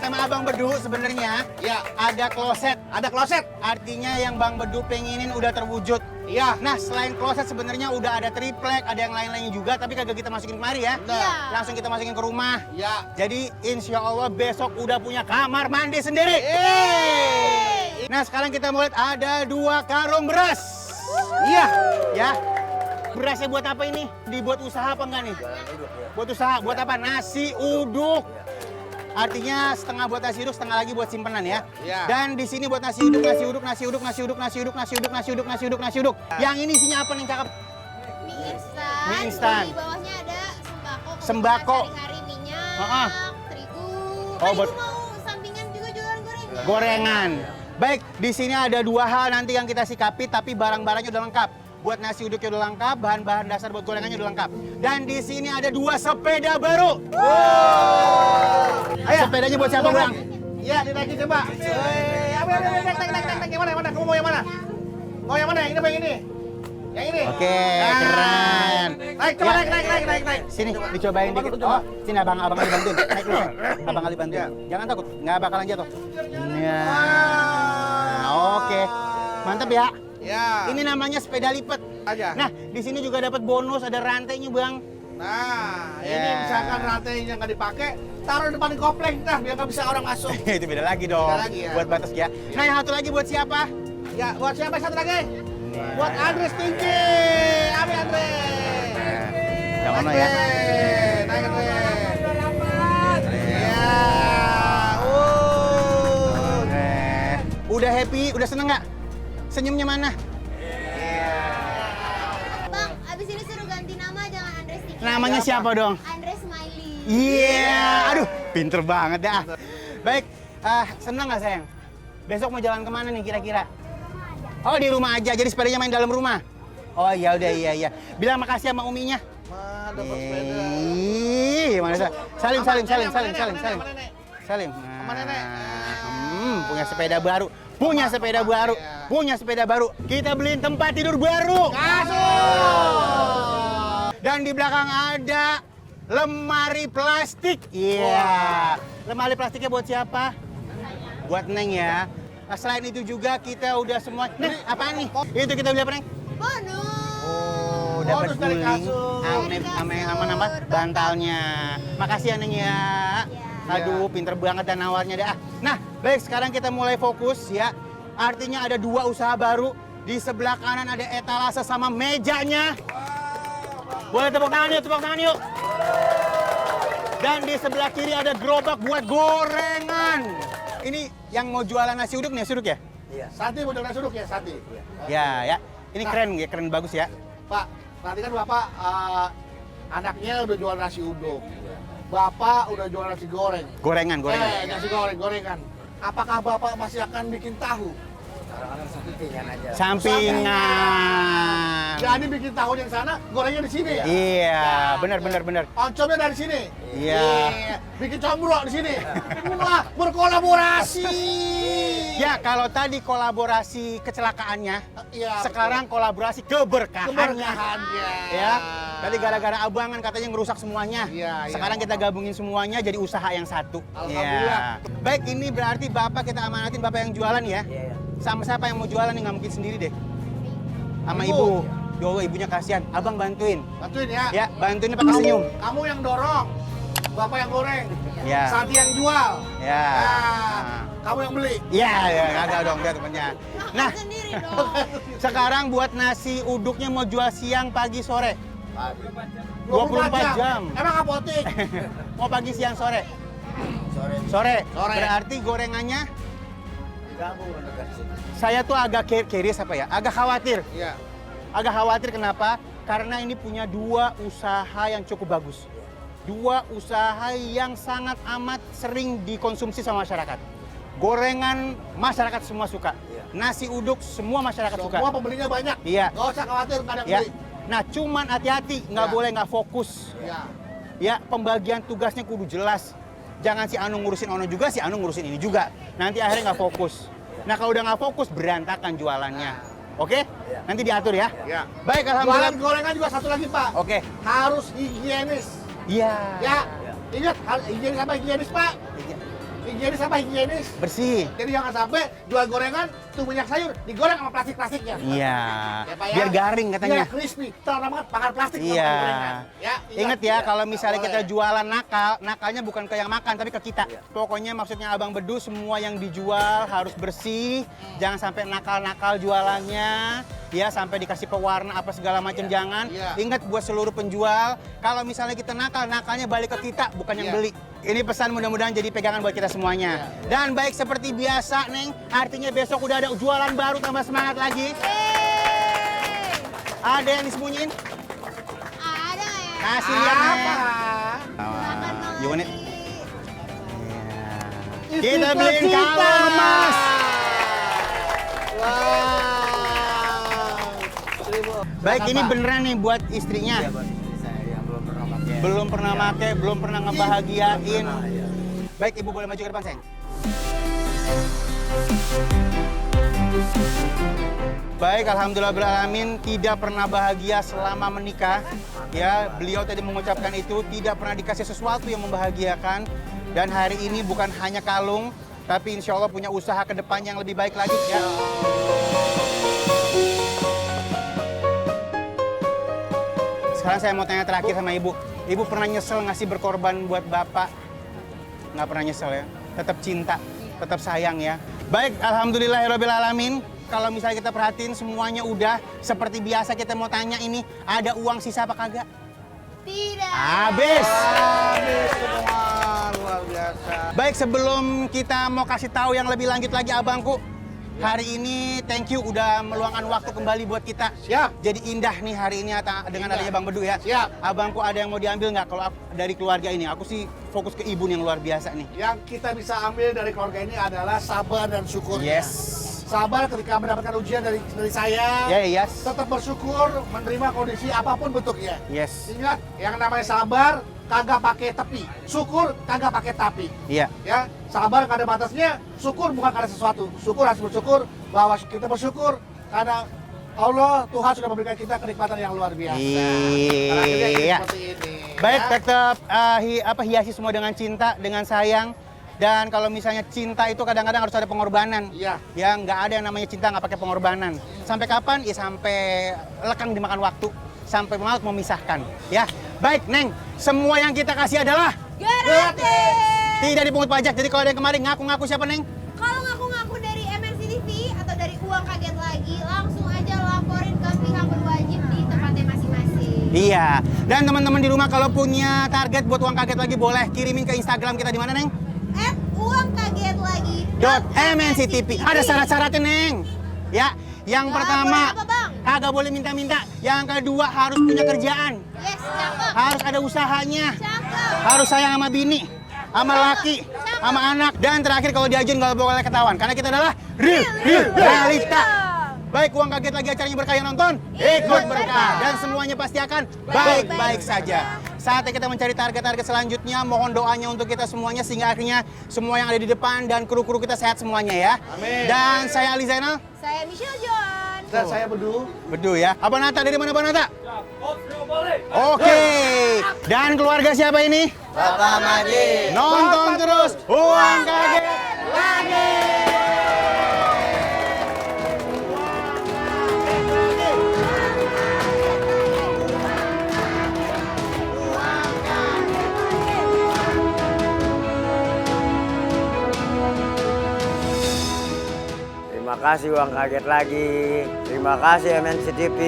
sama Abang Bedu sebenarnya Ya, ada kloset. ada kloset. Artinya yang Bang Bedu pengenin udah terwujud. Iya. Nah, selain kloset sebenarnya udah ada triplek, ada yang lain-lainnya juga, tapi kagak kita masukin kemari ya. Iya. Langsung kita masukin ke rumah. Ya. Jadi insya Allah besok udah punya kamar mandi sendiri. Nah, sekarang kita mau lihat ada 2 karung beras. Iya, ya. Berasnya buat apa ini? Dibuat usaha apa enggak nih? Buat usaha, buat apa? Nasi uduk. Artinya setengah buat nasi uduk, setengah lagi buat simpenan ya. Iya. Dan di sini buat nasi uduk, nasi uduk, nasi uduk, nasi uduk, nasi uduk, nasi uduk, nasi uduk, nasi uduk, nasi uduk. Yang ini isinya apa nih cakep? Mie instan. Mie instan. Di bawahnya ada sembako. Sembako. Hari-hari minyak, Heeh. terigu. Oh, Kan buat- Ibu mau sampingan juga jualan gorengan. Gorengan. Baik, di sini ada 2 hal nanti yang kita sikapi, tapi barang-barangnya udah lengkap. Buat nasi uduknya udah lengkap, bahan-bahan dasar buat gorengannya udah lengkap. Dan di sini ada 2 sepeda baru. Ayo, sepedanya buat siapa, Bang? Iya, dinaikin coba. Naik. Yang mana? Kamu mau yang mana? Mau yang mana? Yang ini apa yang ini? Yang ini. Oke, Nah. keren. Naik, coba Ya. naik. Sini, dicobain dikit. Oh, sini abang Ali bantuin. Naik dulu, sayang. Abang Ali bantuin. Jangan takut, nggak bakalan jatuh. Nah, oke. Mantap ya. Ya. Ini namanya sepeda lipat. aja. Nah, di sini juga dapat bonus, ada rantainya, Bang. Nah, ini Ya. misalkan rantainya nggak dipakai, taruh di depan komplek dah biar nggak bisa orang masuk. Itu beda lagi dong. Beda lagi ya. Buat batas ya. Nah, yang satu lagi buat siapa? Ya, buat siapa satu lagi? Buat Andres Tinggi. Ami Andre. Yang mana ya? Naik Andre. Ya. Oke. Udah happy, udah seneng nggak? Senyumnya mana? Bang, abis ini suruh ganti nama jangan Andres Tiki. Namanya siapa dong? Andres Smiley. Iya, aduh, pinter banget dah. Baik, seneng nggak sayang? Besok mau jalan kemana nih kira-kira? Oh, di rumah aja, jadi sepedanya main dalam rumah? Oh iya, udah iya. Bilang makasih sama uminya. Mah, dapat sepeda. Mana Sa? Salim. Sama nenek. Salim. Sama nenek. Punya sepeda baru. Punya sepeda baru. Kita beliin tempat tidur baru. Dan di belakang ada lemari plastik. Iya. Lemari plastiknya buat siapa? Buat Neng ya. Nah, selain itu juga kita udah semua. Neng, apaan nih? Itu kita beli apa, Neng? Bonus. Oh, dapat Bonus dari guling. kasur. Sama nama bantalnya. Makasih ya, Neng ya. Aduh, pinter banget dan nawarnya dah. Nah, baik sekarang kita mulai fokus ya. Artinya ada 2 usaha baru. Di sebelah kanan ada etalase sama mejanya. Boleh tepuk tangan yuk. Dan di sebelah kiri ada gerobak buat gorengan. Ini yang mau jualan nasi uduk nih, nasi uduk ya? Sati model nasi uduk ya, Sati. Ya. Ini keren bagus ya. Pak, nanti kan Bapak anaknya udah jual nasi uduk. Bapak udah jual nasi goreng. Gorengan. Nasi gorengan. Apakah Bapak masih akan bikin tahu? Sampingan. Jadi bikin tahu yang sana, gorengnya di sini ya? Iya, benar. Oncomnya dari sini. Iya. Bikin combro di sini. Wah, berkolaborasi. Ya, kalau tadi kolaborasi kecelakaannya, Iya. sekarang kolaborasi keberkahannya. Keberkahannya. Ya, tadi gara-gara abangan katanya ngerusak semuanya. Iya. Sekarang kita gabungin semuanya jadi usaha yang satu. Alhamdulillah. Ya. Baik, ini berarti Bapak kita amanatin Bapak yang jualan ya. Sama siapa yang mau jualan nih, nggak mungkin sendiri deh. Sama Ibu. ibu. Yo, ibunya kasihan. Abang bantuin. Bantuin ya. Ya, bantuin pakai senyum. Kamu yang dorong. Bapak yang goreng. Ya. Santi yang jual. Ya. Nah, kamu yang beli. Ya, kagak dong dia temennya. Nah, Makan sendiri dong. sekarang buat nasi uduknya mau jual siang, pagi, sore. 24 jam. Emang apotik? Mau pagi, siang, sore? Sore. Sore. Berarti gorengannya? Saya tuh agak curious apa ya? Agak khawatir. Iya. Agak khawatir kenapa? Karena ini punya 2 usaha yang cukup bagus. 2 usaha yang sangat amat sering dikonsumsi sama masyarakat. Gorengan masyarakat semua suka. Nasi uduk semua masyarakat suka. Semua pembelinya banyak. Iya. Gak usah khawatir, nggak ada yang Ya. beli. Nah, cuman hati-hati, nggak Ya. boleh nggak fokus. Iya. Ya, pembagian tugasnya kudu jelas. Jangan si Anu ngurusin Ono juga, si Anu ngurusin ini juga. Nanti akhirnya nggak fokus. Nah, kalau udah nggak fokus, berantakan jualannya. Oke? Nanti diatur ya. Iya. Baik, Jualan alhamdulillah. gorengan juga satu lagi, Pak. Oke. Harus higienis. Iya. Ya. Ingat, higienis apa higienis, Pak? Higienis apa higienis? Bersih. Jadi jangan sampai jual gorengan, tuh minyak sayur digoreng sama plastik-plastiknya. Iya. Ya, Pak, ya. Biar garing katanya. Biar crispy. Terlalu banget makan plastik kalau Iya. makan gorengan. Ya, Ingat ya, kalau misalnya Boleh. kita jualan nakal, nakalnya bukan ke yang makan, tapi ke kita. Pokoknya maksudnya Abang Bedu, semua yang dijual harus bersih. Jangan sampai nakal-nakal jualannya. Ya, sampai dikasih pewarna apa segala macam, jangan. Iya. Ingat buat seluruh penjual, kalau misalnya kita nakal, nakalnya balik ke kita, bukan yang Iya. beli. Ini pesan mudah-mudahan jadi pegangan buat kita semuanya. Dan baik seperti biasa, Neng, artinya besok udah ada jualan baru, tambah semangat lagi. Ada yang disembunyiin? Ada ya. Kasih lihat, Apa? Neng. Silakan Bang You want it? Ali. Iya. Kita beliin kalung emas. Wow. Baik, ini beneran nih buat istrinya. Belum pernah make, belum pernah ngebahagiain. Baik, Ibu boleh maju ke depan, sayang. Baik, alhamdulillahirrahmanirrahim, tidak pernah bahagia selama menikah. Ya, beliau tadi mengucapkan itu, tidak pernah dikasih sesuatu yang membahagiakan. Dan hari ini bukan hanya kalung, tapi insya Allah punya usaha ke depan yang lebih baik lagi. Ya. Sekarang saya mau tanya terakhir sama Ibu. Ibu pernah nyesel ngasih berkorban buat Bapak? Nggak pernah nyesel ya? Tetap cinta, tetap sayang ya. Baik, alhamdulillahirrabbilalamin. Kalau misalnya kita perhatiin semuanya udah seperti biasa, kita mau tanya ini, ada uang sisa apa kagak? Tidak. Habis. Habis semua, luar biasa. Baik, sebelum kita mau kasih tahu yang lebih lanjut lagi abangku, hari ini thank you udah meluangkan waktu kembali buat kita. Siap. Jadi indah nih hari ini dengan Indah. adanya Bang Bedu ya. Siap. Abangku ada yang mau diambil nggak kalau dari keluarga ini? Aku sih fokus ke ibu yang luar biasa nih. Yang kita bisa ambil dari keluarga ini adalah sabar dan syukur. Yes. Sabar ketika mendapatkan ujian dari saya. Ya, yes. Tetap bersyukur menerima kondisi apapun bentuknya. Yes. Ingat, yang namanya sabar kagak pakai tepi, syukur kagak pakai tapi. Iya. Ya, sabar kada batasnya, syukur bukan karena sesuatu. Syukur harus bersyukur bahwa kita bersyukur karena Allah Tuhan sudah memberikan kita kenikmatan yang luar biasa. Karena akhirnya kita Iya. seperti ini. Baik, ya. tetap hiasi semua dengan cinta, dengan sayang. Dan kalau misalnya cinta itu kadang-kadang harus ada pengorbanan. Iya. Ya, nggak ada yang namanya cinta nggak pakai pengorbanan. Sampai kapan? Ya sampai lekang dimakan waktu. Sampai maut memisahkan. Ya, baik, Neng. Semua yang kita kasih adalah Gratis. tidak dipungut pajak. Jadi kalau ada yang kemarin ngaku-ngaku siapa, Neng? Kalau ngaku-ngaku dari MNC TV atau dari uang kaget lagi, langsung aja laporin ke pihak berwajib di tempatnya masing-masing. Iya. Dan teman-teman di rumah kalau punya target buat uang kaget lagi boleh kirimin ke Instagram kita di mana, Neng? @uangkagetlagi.mnctv. Ada syarat-syaratnya, Neng. Ya, yang Nggak pertama boleh apa, Bang? kagak boleh minta-minta. Yang kedua harus punya kerjaan. Yes, cakep. Harus ada usahanya. Cakep. Harus sayang sama bini, sama laki, sama anak. Dan terakhir kalau diajuin nggak boleh ketahuan. Karena kita adalah real realita. Baik, uang kaget lagi acaranya berkah yang nonton, ikut berkah. Dan semuanya pasti akan baik-baik saja. Saatnya kita mencari target-target selanjutnya. Mohon doanya untuk kita semuanya sehingga akhirnya semua yang ada di depan dan kru-kru kita sehat semuanya ya. Amin. Dan saya Ali Zainal. Saya Michelle John. Dan saya Bedu. Bedu ya. Abang Nata dari mana Abang Nata? Oke. Dan keluarga siapa ini? Bapak Madi. Nonton terus uang kaget lagi. Terima kasih uang kaget lagi. Terima kasih MNC TV.